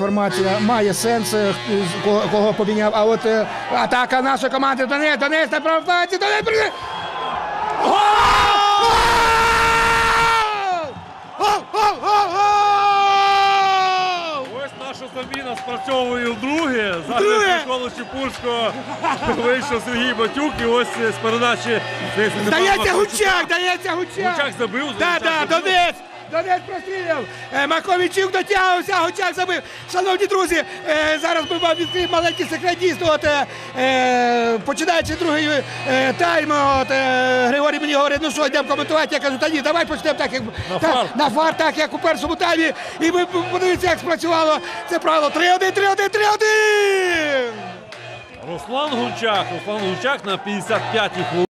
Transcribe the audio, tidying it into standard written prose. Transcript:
Формація має сенс, кого поміняв, а от атака нашої команди, Донець на правофланці, Донець прийде! Гол! Ось наша заміна спрацьовує вдруге. Зараз Миколу Чепурського вийшов Сергій Батюк і ось з передачі... Дається Гучак! Гучак забив. Так, Донець простріляв, Маковійчук дотягувався, Гучак забив. Шановні друзі, зараз ми вам відкриємо маленький секрет. Дійсно, починаючи другий тайм, Григорій мені говорить, ну що, йдемо коментувати. Я кажу, та ні, давай почнемо так, як на фар, так, як у першому таймі. І ми подивіться, як спрацювало це правило. 3-1! Руслан Гучак на 55-й хвилині.